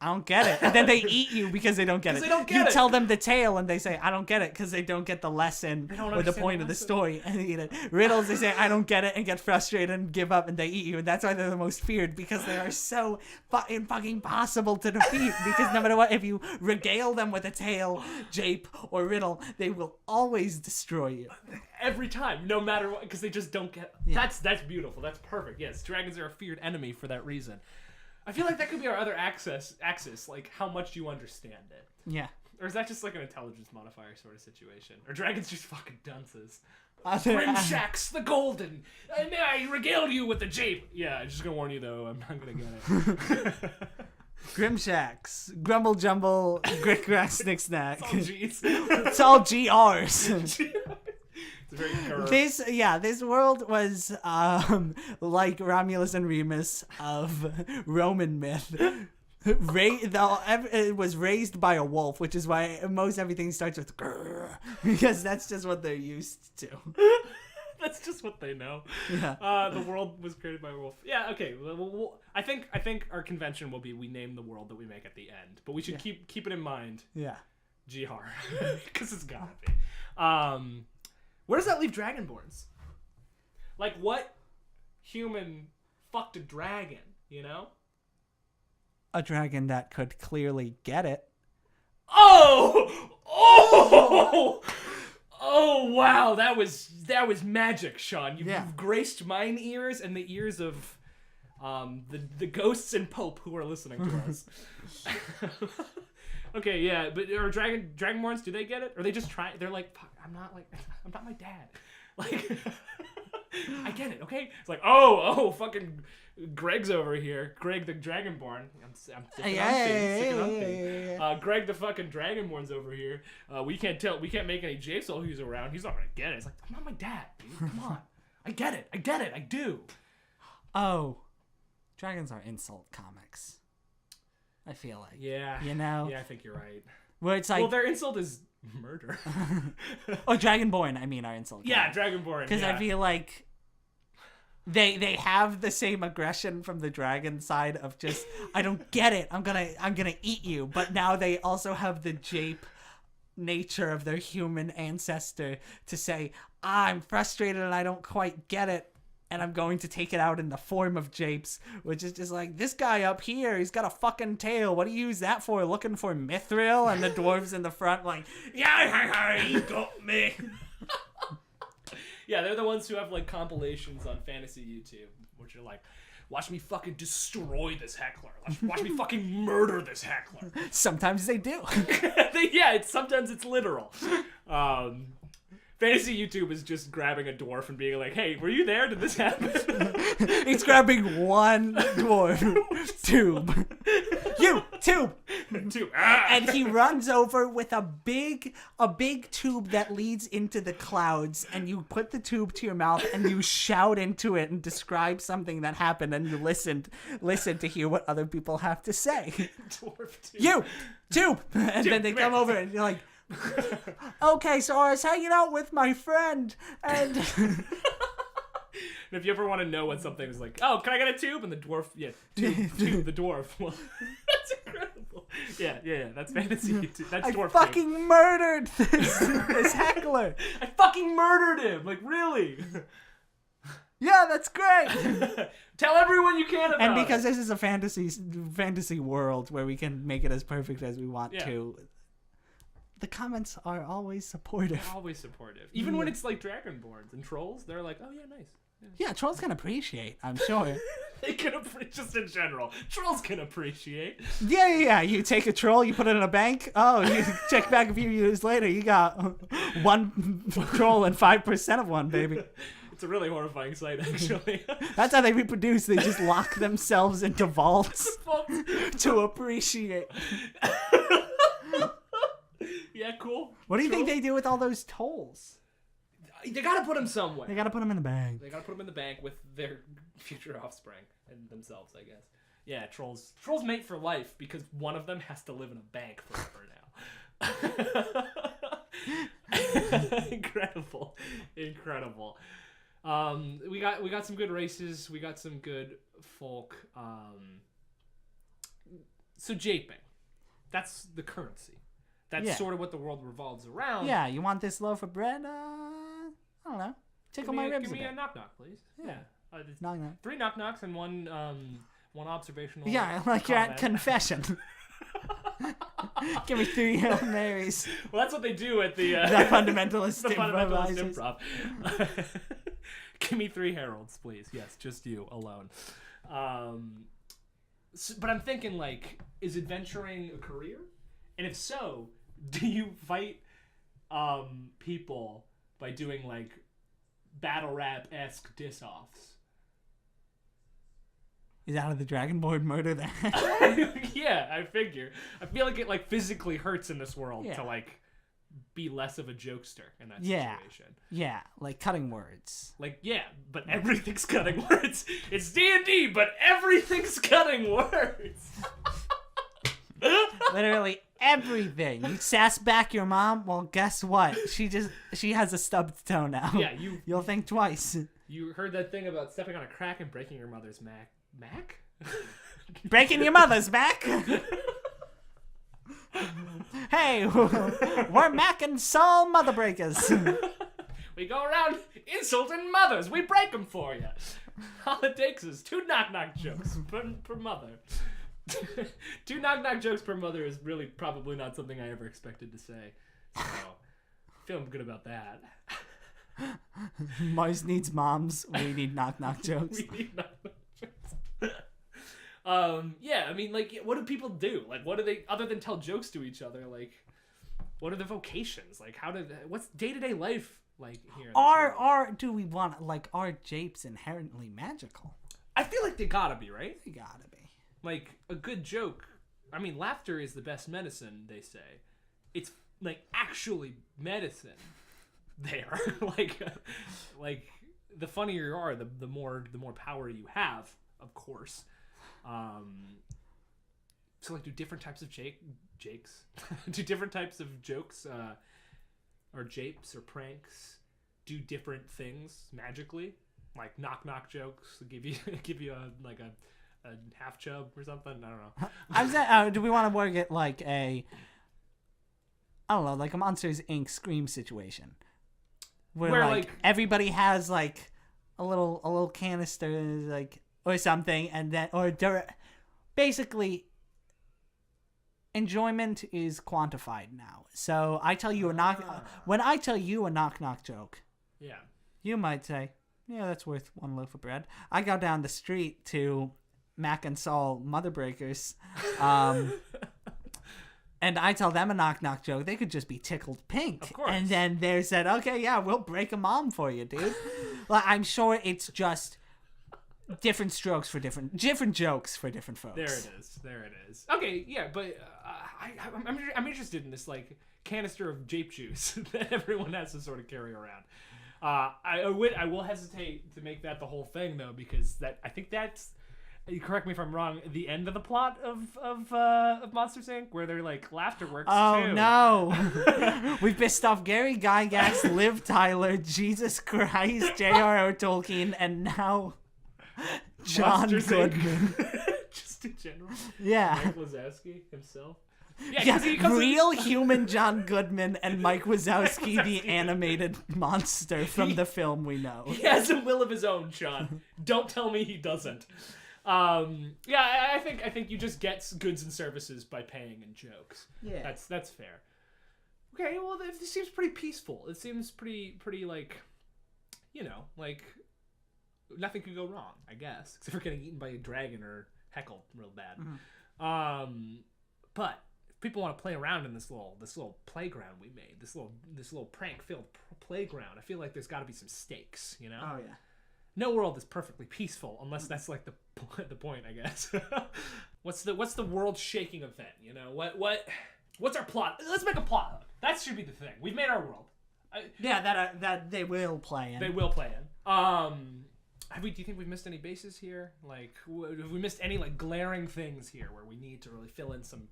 I don't get it. And then they eat you because they don't get it. You tell them the tale and they say, I don't get it, because they don't get the lesson or the point of the story and they eat it. Riddles, they say, I don't get it, and get frustrated and give up and they eat you. And that's why they're the most feared, because they are so fucking possible to defeat. Because no matter what, if you regale them with a tale, jape, or riddle, they will always destroy you. Every time, no matter what, because they just don't get... Yeah. That's beautiful. That's perfect. Yes, dragons are a feared enemy for that reason. I feel like that could be our other axis, like how much you understand it. Yeah. Or is that just like an intelligence modifier sort of situation? Or dragons just fucking dunces? Grimshax the Golden! I regaled you with the jape! Yeah, I'm just gonna warn you though, I'm not gonna get it. Grimshax, Grumble Jumble, Grick Rack Snick Snack. It's all G's. It's all GRs. It's very this world was like Romulus and Remus of Roman myth. It was raised by a wolf, which is why most everything starts with grrr, because that's just what they're used to. That's just what they know. Yeah. The world was created by a wolf. Yeah. Okay. I think our convention will be we name the world that we make at the end, but we should keep it in mind. Yeah. GR, because it's gotta be. Where does that leave Dragonborns? Like, what human fucked a dragon, you know? A dragon that could clearly get it. Oh, wow, that was magic, Sean. You've graced mine ears and the ears of the ghosts and Pope who are listening to us. Okay, yeah, but are Dragonborns, do they get it? Or they just try? They're like, fuck, I'm not my dad. Like, I get it, okay? It's like, fucking Greg's over here. Greg the Dragonborn. I'm sick of Greg the fucking Dragonborn's over here. We can't make any japes while he's around. He's not gonna get it. It's like, I'm not my dad, dude. Come on. I get it. I do. Oh, dragons are insult comics. I feel like. Yeah. You know? Yeah, I think you're right. Where it's like... Well, their insult is murder. Oh, Dragonborn, I mean, our insult. Yeah, Dragonborn. Because I feel like They have the same aggression from the dragon side of just, I don't get it. I'm gonna eat you. But now they also have the jape nature of their human ancestor to say, I'm frustrated and I don't quite get it. And I'm going to take it out in the form of japes, which is just like, this guy up here, he's got a fucking tail. What do you use that for? Looking for mithril? And the dwarves in the front like, yeah, you got me. Yeah, they're the ones who have like compilations on fantasy YouTube, which are like, watch me fucking destroy this heckler. Watch me fucking murder this heckler. Sometimes they do. Yeah, sometimes it's literal. Fantasy YouTube is just grabbing a dwarf and being like, hey, were you there? Did this happen? He's grabbing one dwarf tube. You, tube. And he runs over with a big tube that leads into the clouds, and you put the tube to your mouth and you shout into it and describe something that happened, and you listen to hear what other people have to say. Dwarf tube. You, tube. And then they come over and you're like, okay, so I was hanging out with my friend, and and if you ever want to know what something is like, oh, can I get a tube? And the dwarf, tube, the dwarf. Well, that's incredible. Yeah, that's fantasy YouTube. That's I dwarf fucking tube. murdered this heckler. I fucking murdered him. Like, really? Yeah, that's great. Tell everyone you can about And because it. this is a fantasy world where we can make it as perfect as we want to, the comments are always supportive. They're always supportive. Even when it's like Dragonborns and trolls, they're like, oh yeah, nice. Yeah, trolls can appreciate, I'm sure. They can appreciate, just in general. Trolls can appreciate. Yeah. You take a troll, you put it in a bank. Oh, you check back a few years later, you got one troll and 5% of one, baby. It's a really horrifying sight, actually. That's how they reproduce. They just lock themselves into vaults to appreciate. Yeah, cool. What do you think they do with all those tolls? They gotta put them somewhere. They gotta put them in the bank. They gotta put them in the bank with their future offspring and themselves, I guess. Yeah, trolls mate for life because one of them has to live in a bank forever now. Incredible. We got some good races. We got some good folk. So japing, that's the currency. That's sort of what the world revolves around. Yeah, you want this loaf of bread? I don't know. Tickle my ribs. Give me a knock-knock, please. Yeah. Knock-knock. 3 knock-knocks and one observational. Yeah, like you're at confession. Give me 3 Hail Marys. Well, that's what they do at the fundamentalist improv. Give me 3 heralds, please. Yes, just you alone. But I'm thinking, like, is adventuring a career? And if so, do you fight people by doing, like, battle rap-esque diss-offs? Is out of the Dragonborn murder that? Yeah, I figure. I feel like it, like, physically hurts in this world to, like, be less of a jokester in that situation. Yeah, like cutting words. Like, yeah, but everything's cutting words. It's D&D, but everything's cutting words. Literally everything. You sass back your mom? Well, guess what? She has a stubbed toe now. Yeah, you'll think twice. You heard that thing about stepping on a crack and breaking your mother's Mac? Breaking your mother's Mac? Hey, we're Mac and Saul Mother Breakers. We go around insulting mothers. We break them for you. All it takes is 2 knock-knock jokes per mother. 2 knock-knock jokes per mother is really probably not something I ever expected to say. So, feeling good about that. Mars needs moms. We need knock-knock jokes. We need knock-knock jokes. Yeah, I mean, like, what do people do? Like, what do they, other than tell jokes to each other, like, what are the vocations? Like, what's day-to-day life like here? Do we want, like, are japes inherently magical? I feel like they gotta be, right? They gotta be. Like, a good joke, I mean, laughter is the best medicine, they say. It's, like, actually medicine there. like, the funnier you are, the more power you have, of course. So, like, do different types of jakes, do different types of jokes, or japes or pranks do different things magically? like knock jokes, give you a half chub or something. I don't know. I was saying, do we want to work it like I don't know, like a Monsters Inc. Scream situation, where like everybody has like a little canister like or something, and then basically enjoyment is quantified now. So I tell you when I tell you a knock joke, yeah, you might say, yeah, that's worth one loaf of bread. I go down the street to Mac and Saul Mother Breakers, and I tell them a knock joke, they could just be tickled pink. Of course. And then they said, okay, yeah, we'll break a mom for you, dude. Like, I'm sure it's just different strokes for different jokes for different folks. There it is. Okay, yeah, but I'm interested in this like canister of jape juice that everyone has to sort of carry around. I will hesitate to make that the whole thing though, because I think that's, you correct me if I'm wrong, the end of the plot of Monsters Inc., where they're like laughter works too. Oh no, we pissed off Gary Gygax, Liv Tyler, Jesus Christ, J.R.R. Tolkien, and now John Monsters Goodman. Just in general. Yeah. Mike Wazowski himself. Yeah, real human John Goodman and Mike Wazowski, the animated monster from the film we know. He has a will of his own, Sean. Don't tell me he doesn't. Yeah, I think you just get goods and services by paying in jokes. Yeah, that's fair. Okay, well, this seems pretty peaceful. It seems pretty like, like nothing could go wrong, I guess, except for getting eaten by a dragon or heckled real bad. Mm-hmm. But if people want to play around in this little playground we made, this little prank-filled playground, I feel like there's got to be some stakes, Oh yeah. No world is perfectly peaceful unless that's like the point, I guess. What's the world-shaking event? What's our plot? Let's make a plot hook. That should be the thing. We've made our world. That they will play in. They will play in. Do you think we've missed any bases here? Like, have we missed any like glaring things here where we need to really fill in some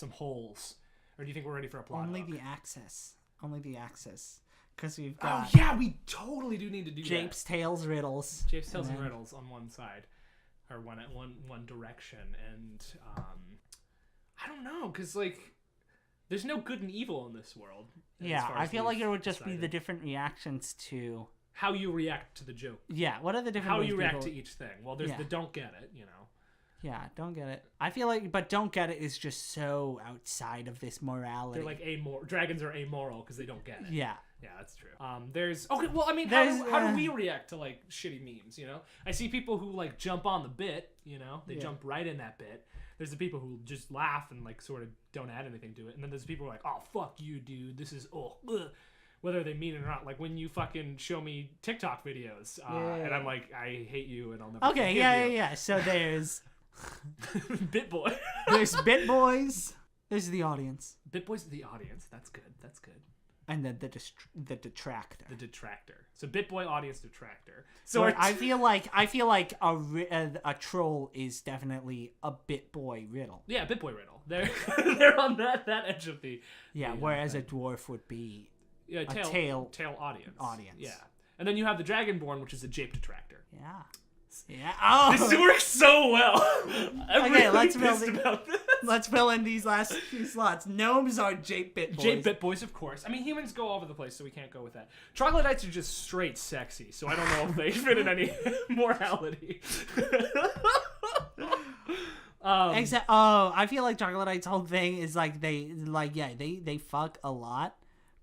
holes? Or do you think we're ready for a plot hook? Only the access. Because we've got... Oh, yeah, we totally do need to do Japes, that. Tales, Riddles. Japes, Tales, and Riddles on one side. Or one direction. And, I don't know, because, like, there's no good and evil in this world. Yeah, I feel like it would just be the different reactions to... How you react to the joke. Yeah, what are the different How you react to each thing. Well, there's the don't get it, Yeah, don't get it. I feel like, but don't get it is just so outside of this morality. They're like dragons are amoral because they don't get it. Yeah. Yeah, that's true. How do we react to like shitty memes? I see people who like jump on the bit. They jump right in that bit. There's the people who just laugh and like sort of don't add anything to it, and then there's people who are like, oh fuck you, dude. This is whether they mean it or not. Like when you fucking show me TikTok videos, and I'm like, I hate you, and I'll never. Okay, yeah. So there's. Bit Boy. There's Bit Boys. There's the audience. Bit Boys are the audience. That's good. And then the detractor. The detractor. So Bit Boy, audience, detractor. So I feel like a troll is definitely a Bit Boy riddle. Yeah, Bit Boy riddle. They're on that edge of the. Yeah, whereas a dwarf would be a tail audience. Yeah. And then you have the Dragonborn, which is a jape detractor. Yeah. Yeah. Oh, this works so well. Okay, let's fill in these last few slots. Gnomes are Jape Bit Boys. Jape Bit Boys, of course. I mean, humans go all over the place, so we can't go with that. Troglodytes are just straight sexy, so I don't know if they fit in any morality. I feel like Troglodyte's whole thing is like they fuck a lot.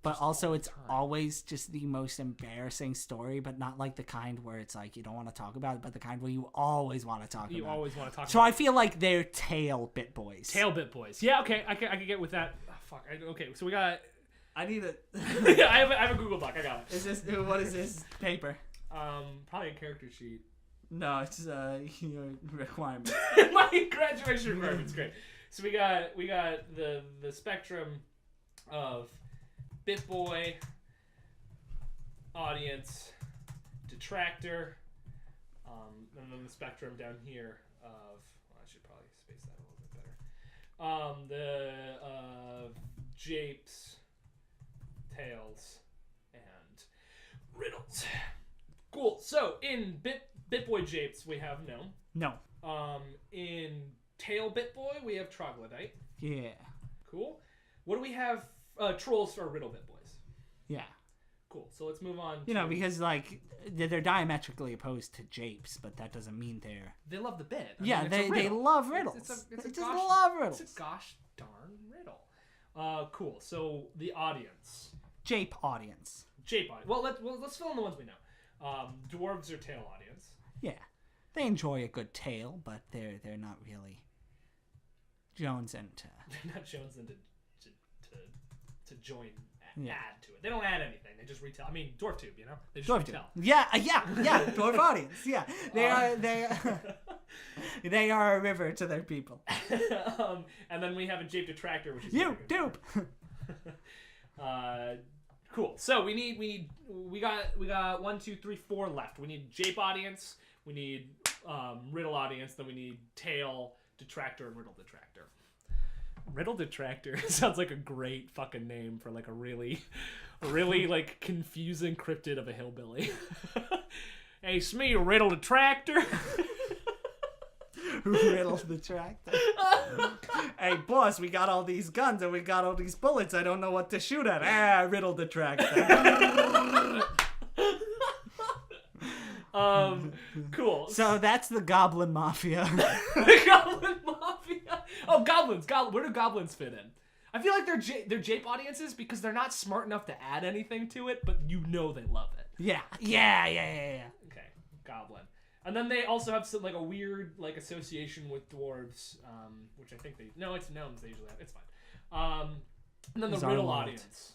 But also, it's always just the most embarrassing story, but not like the kind where it's like you don't want to talk about it, but the kind where you always want to talk about it. You always want to talk about it. So I feel like they're tail Bit Boys. Tail Bit Boys. Yeah, okay. I can get with that. Oh, fuck. Okay, so we got... I need a... I have a Google Doc. I got it. What is this paper? Probably a character sheet. No, it's your requirement. My graduation requirement's great. So we got the spectrum of... Bit Boy, audience, detractor, and then the spectrum down here of, I should probably space that a little bit better. The japes, tails, and riddles. Cool. So in Bitboy Japes we have gnome. No. In Tail Bitboy we have Troglodyte. Yeah. Cool. What do we have? Trolls for Riddle Bitboys. Yeah. Cool. So let's move on. You know, because like they're diametrically opposed to japes, but that doesn't mean they're. They love the bit. I Yeah, mean, they love riddles. It's they a just gosh, love riddles. It's a gosh darn riddle. Cool. So the audience. Jape audience. Jape audience. Well, let's fill in the ones we know. Dwarves are tail audience. Yeah, they enjoy a good tale, but they're not really jonesing to. They're not jonesing to join. Yeah. Add to it. They don't add anything. They just retell. I mean, Dwarf Tube, you know? They just Dwarf retell. Tube. Yeah. Dwarf audience. Yeah, they are a river to their people. And then we have a Jape Detractor, which is You dupe. Cool. So we got 1, 2, 3, 4 left. We need Jape audience. We need Riddle audience. Then we need Tail Detractor and Riddle Detractor. Riddle Detractor sounds like a great fucking name for like a really like confusing cryptid of a hillbilly. Hey, it's me, Riddle Detractor. Riddle Detractor. Hey, boss, we got all these guns and we got all these bullets. I don't know what to shoot at. Riddle Detractor. Cool. So that's the Goblin Mafia. The Goblin Mafia. Oh, goblins. Where do goblins fit in? I feel like they're Jape audiences because they're not smart enough to add anything to it, but you know they love it. Yeah. Okay, goblin. And then they also have some like a weird like association with dwarves, which I think it's gnomes they usually have. It's fine. And then the riddle audience.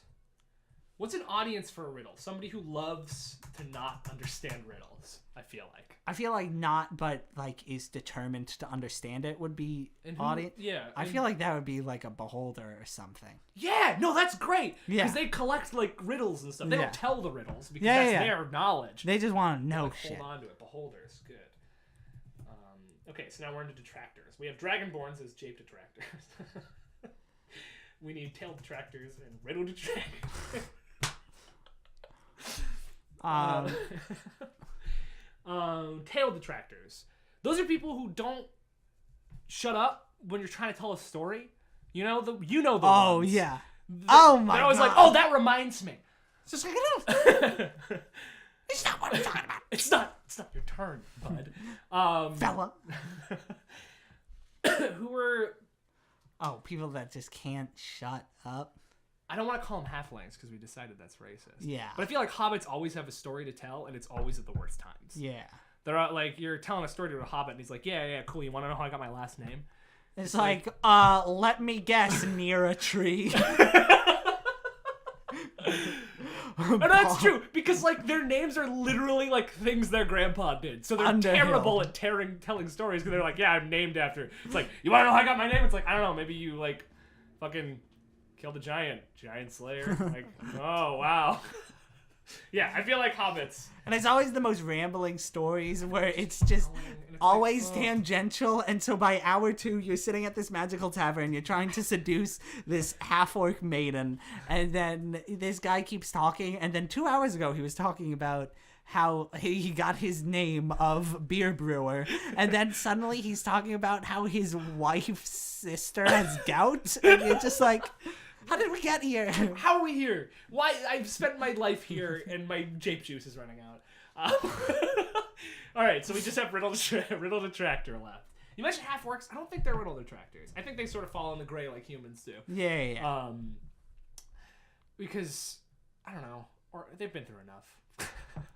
What's an audience for a riddle? Somebody who loves to not understand riddles, I feel like. Not, but like is determined to understand it would be audience. Yeah. I feel like that would be like a beholder or something. Yeah, no, that's great. Yeah. Because they collect like riddles and stuff. They don't tell the riddles because that's their knowledge. They just want to know like, shit. Hold on to it. Beholders, good. Okay, so now we're into detractors. We have Dragonborns as Jape Detractors. We need Tail Detractors and Riddle Detractors. Tail Detractors. Those are people who don't shut up when you're trying to tell a story. You know the Oh ones. yeah. They're always God. like, oh, that reminds me. It's just like it is. It's not what I'm talking about. It's not your turn, bud. Fella. Who were people that just can't shut up. I don't want to call them halflings because we decided that's racist. Yeah. But I feel like hobbits always have a story to tell, and it's always at the worst times. Yeah. They're like, you're telling a story to a hobbit, and he's like, yeah, cool. You want to know how I got my last name? It's like, let me guess, near a tree. And that's true, because like their names are literally like things their grandpa did. So they're terrible at telling stories because they're like, yeah, I'm named after. It's like, you want to know how I got my name? It's like, I don't know, maybe you like fucking killed a giant slayer. Like, oh wow. Yeah, I feel like hobbits. And it's always the most rambling stories where it's just always tangential. And so by hour 2, you're sitting at this magical tavern. You're trying to seduce this half-orc maiden. And then this guy keeps talking. And then 2 hours ago, he was talking about how he got his name of beer brewer. And then suddenly he's talking about how his wife's sister has gout. And you're just like... How did we get here? How are we here? Why? I've spent my life here, and my jape juice is running out. All right, so we just have Riddle Detractor left. You mentioned half-orcs. I don't think they're Riddle Detractors. I think they sort of fall in the gray like humans do. Yeah. Because, I don't know, or they've been through enough.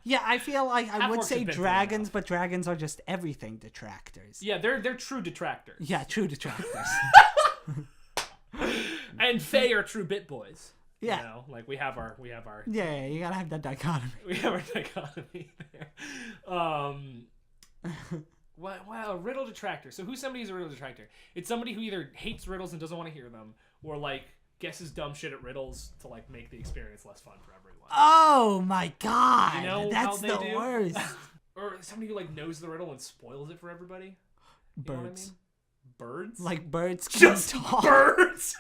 Yeah, I feel like I would Half-orcs say have been through dragons, enough. but dragons are just everything detractors. Yeah, they're true detractors. Yeah, true detractors. And Fae are true bit boys. Yeah. You know, like we have our Yeah, you gotta have that dichotomy. We have our dichotomy there. Wow, Riddle Detractor. So who's somebody who's a Riddle Detractor? It's somebody who either hates riddles and doesn't want to hear them, or like guesses dumb shit at riddles to like make the experience less fun for everyone. Oh my god, You know that's how the they do? worst. Or somebody who like knows the riddle and spoils it for everybody. You know what I Birds. mean? Birds? Like birds can Just talk. birds!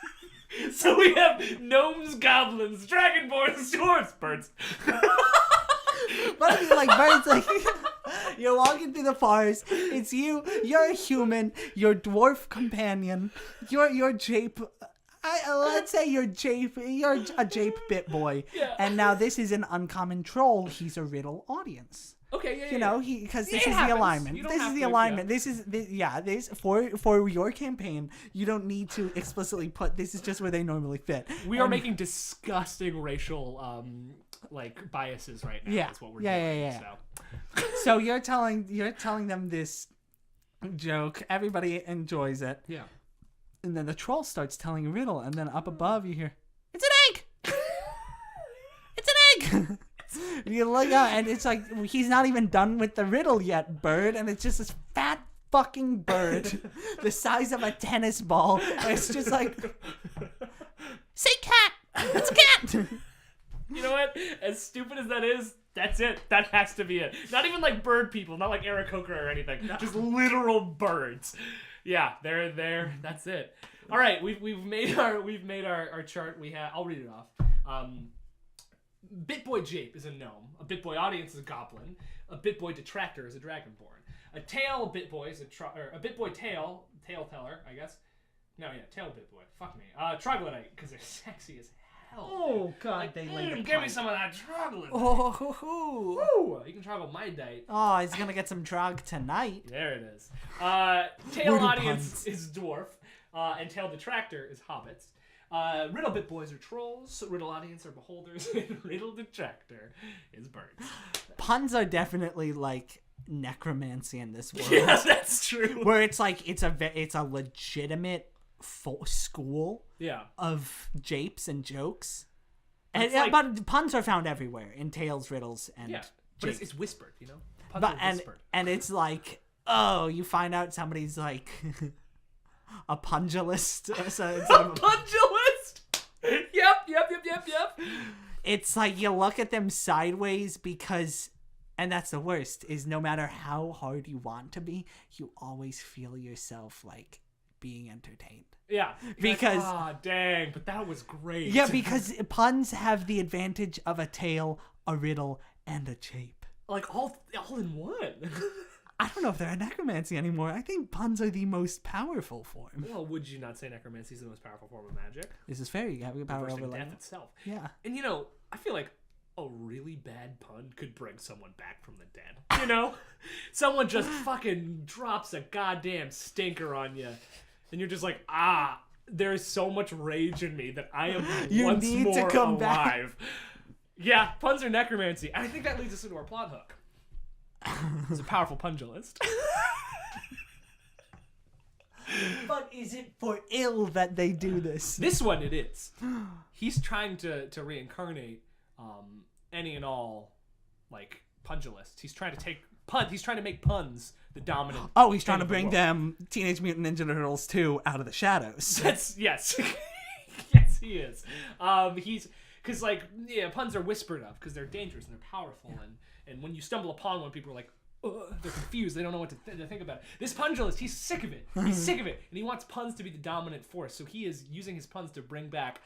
So we have gnomes, goblins, dragonborns, dwarves, birds. But I mean, like, Bird's like, you're walking through the forest. It's you. You're a human. Your dwarf companion. You're Jape. Let's say you're Jape. You're a Jape bit boy. Yeah. And now this is an uncommon troll. He's a riddle audience. Okay, yeah. You know, because this is happens. the alignment. You don't This have is the to, alignment. yeah. This for your campaign. You don't need to explicitly put. This is just where they normally fit. We are making disgusting racial like biases right now. Yeah. That's what we're Yeah. doing. So. So you're telling them this joke. Everybody enjoys it. Yeah. And then the troll starts telling a riddle, and then up above you hear, "It's an egg! It's an egg!" And you look out, and it's like, he's not even done with the riddle yet, Bird, and it's just this fat fucking bird, the size of a tennis ball, and it's just like, "Say cat! It's a cat!" You know what? As stupid as that is, that's it. That has to be it. Not even like bird people, not like Aarakocra or anything. No. Just literal birds. Yeah, they're there. That's it. All right, we've made our chart. I'll read it off. Bitboy Jape is a gnome. A Bitboy audience is a goblin. A Bitboy detractor is a dragonborn. A tail Bitboy is a Bitboy tail teller, I guess. No, yeah, tail Bitboy. Fuck me. Troglodyte, because they're sexy as hell. Oh God, they laid a give me some of that troglodyte. Oh, Woo! You can troglodyte. oh, he's gonna get some drog tonight. There it is. Tail Riddle audience puns. is dwarf, and tail detractor is hobbits. Riddle bit boys are trolls. Riddle audience are beholders. And riddle detractor is birds. Puns are definitely like necromancy in this world. Yeah, that's true. Where it's like it's a legitimate school Yeah. of japes and jokes. It's And like- but puns are found everywhere in tales, riddles, and Yeah. But japes. it's whispered, you know? Puns But are and whispered. it's like, oh, you find out somebody's like a pungilist. So instead of Pundulist! Yep. it's like you look at them sideways because, and that's the worst, is no matter how hard you want to be, you always feel yourself like being entertained. Yeah. Because- dang, but that was great. Yeah, because puns have the advantage of a tale, a riddle, and a jape. like all in one. I don't know if they're a necromancy anymore. I think puns are the most powerful form. Well, would you not say necromancy is the most powerful form of magic? This is fair. You have the power Reversing over death life. itself. Yeah. And you know, I feel like a really bad pun could bring someone back from the dead. You know? Someone just fucking drops a goddamn stinker on you. And you're just like, there is so much rage in me that I am You once need more to come alive. Yeah, puns are necromancy. And I think that leads us into our plot hook. It's a powerful pungilist. But is it for ill that they do this? This one it is. He's trying to reincarnate any and all like pungilists. He's trying to make puns the dominant. Oh, he's trying to thing in the bring world. them Teenage Mutant Ninja Turtles 2 out of the shadows. That's yes. Yes, he is. He's because puns are whispered of because they're dangerous and they're powerful and when you stumble upon one, people are like, they're confused. They don't know what to think about it. This pungilist, he's sick of it. He's sick of it. And he wants puns to be the dominant force. So he is using his puns to bring back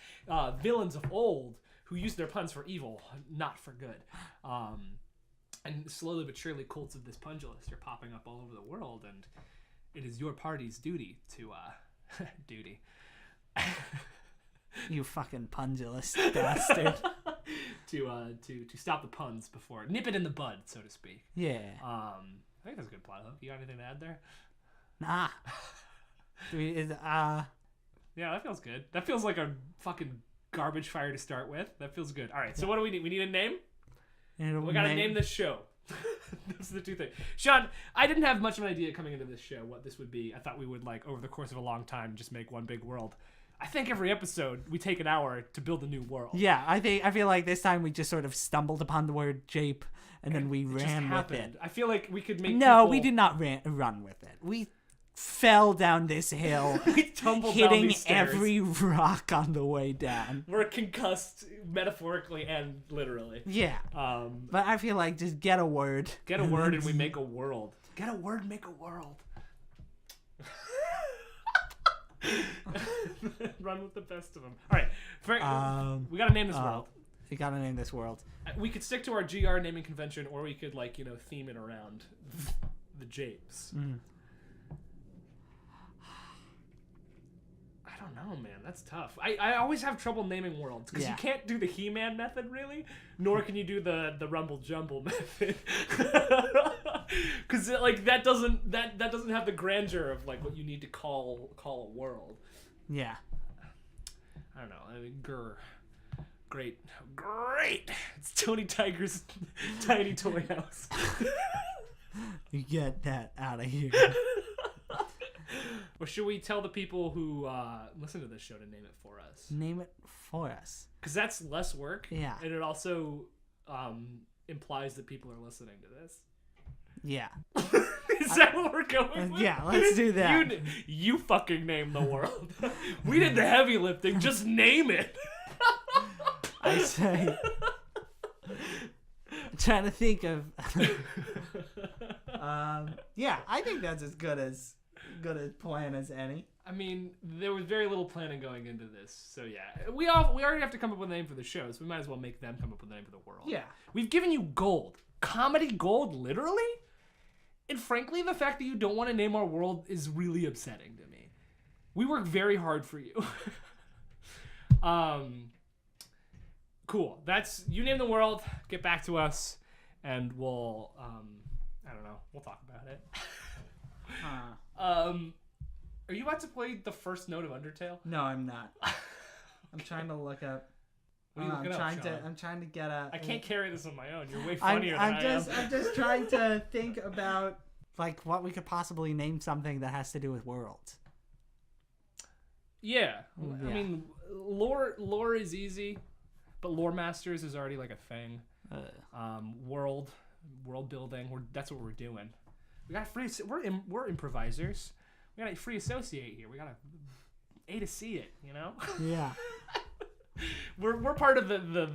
villains of old who used their puns for evil, not for good. And slowly but surely, cults of this pungilist are popping up all over the world. And it is your party's duty to... duty. You fucking pungilist bastard. to stop the puns before nip it in the bud, so to speak. Yeah. I think that's a good plot hook. You got anything to add there? Nah. Yeah, that feels good. That feels like a fucking garbage fire to start with. That feels good. All right, so what do we need? We need a name. We gotta name this show. Those are the two things. Sean, I didn't have much of an idea coming into this show what this would be. I thought we would over the course of a long time just make one big world. I think every episode we take an hour to build a new world. Yeah, I feel like this time we just sort of stumbled upon the word jape and then we ran with it. I feel like we could make we did not run with it. We fell down this hill, we tumbled down hitting these stairs. every rock on the way down. We're concussed metaphorically and literally. Yeah. But I feel like just get a word. Get a word and we make a world. Get a word, make a world. Run with the best of them. All right. We got to name this world. We gotta name this world. We could stick to our GR naming convention, or we could, like, theme it around the japes. I don't know, man. That's tough. I always have trouble naming worlds because you can't do the He-Man method, really, nor can you do the Rumble Jumble method, because that doesn't have the grandeur of like what you need to call a world. Yeah. I don't know. I mean, great. It's Tony Tiger's tiny toy house. You get that out of here. Or should we tell the people who listen to this show to name it for us? Name it for us. Because that's less work. Yeah. And it also implies that people are listening to this. Yeah. Is that what we're going with? Yeah, let's do that. You fucking name the world. We did the heavy lifting. Just name it. I say. I'm trying to think of. Yeah, I think that's as good a plan as any. I mean, there was very little planning going into this, so yeah. We already have to come up with a name for the show, so we might as well make them come up with a name for the world. Yeah. We've given you gold. Comedy gold, literally? And frankly, the fact that you don't want to name our world is really upsetting to me. We work very hard for you. Cool. You name the world, get back to us, and we'll, I don't know, we'll talk about it. Are you about to play the first note of Undertale? No, I'm not. I'm trying to look up. What are you looking up, Sean? I'm trying to get a. I can't carry this on my own. You're way funnier than I am. I'm just trying to think about like what we could possibly name something that has to do with worlds. Yeah. I mean, lore is easy, but Lore Masters is already like a thing. World building. That's what we're doing. We got free. We're improvisers. We got a free associate here. We got A to C it. Yeah. We're part of the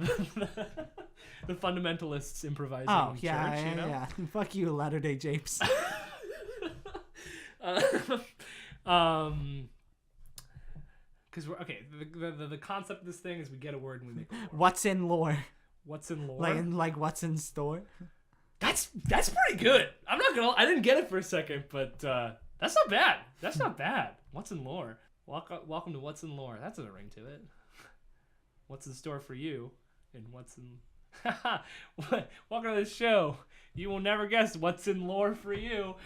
fundamentalists improvising church. Yeah. Fuck you, Latter-day Japes. Because we're okay. The concept of this thing is we get a word and we make a word. What's in lore? What's in lore? Like what's in store? That's pretty good. I'm not gonna. I didn't get it for a second, but that's not bad. That's not bad. What's in lore? Welcome to What's in Lore. That's a ring to it. What's in store for you, and what's in. Welcome to the show. You will never guess what's in lore for you.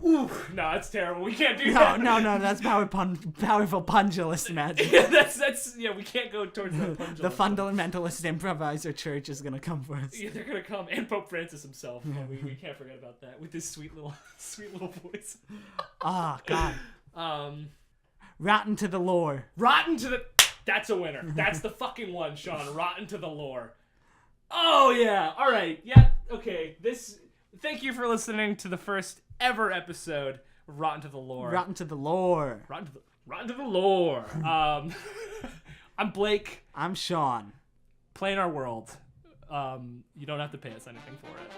Ooh, no, that's terrible. We can't do that. No, that's powerful pundulist magic. Yeah, that's we can't go towards the pundulist. The fundamentalist improviser church is gonna come for us. Yeah, they're gonna come, and Pope Francis himself. We can't forget about that with his sweet little voice. Oh God. Rotten to the lore. That's a winner. That's the fucking one, Sean. Rotten to the lore. Oh yeah. All right. Yeah. Okay. Thank you for listening to the first ever episode of Rotten to the Lore. Rotten to the lore. Rotten to the lore. I'm Blake. I'm Sean. Play in our world. You don't have to pay us anything for it.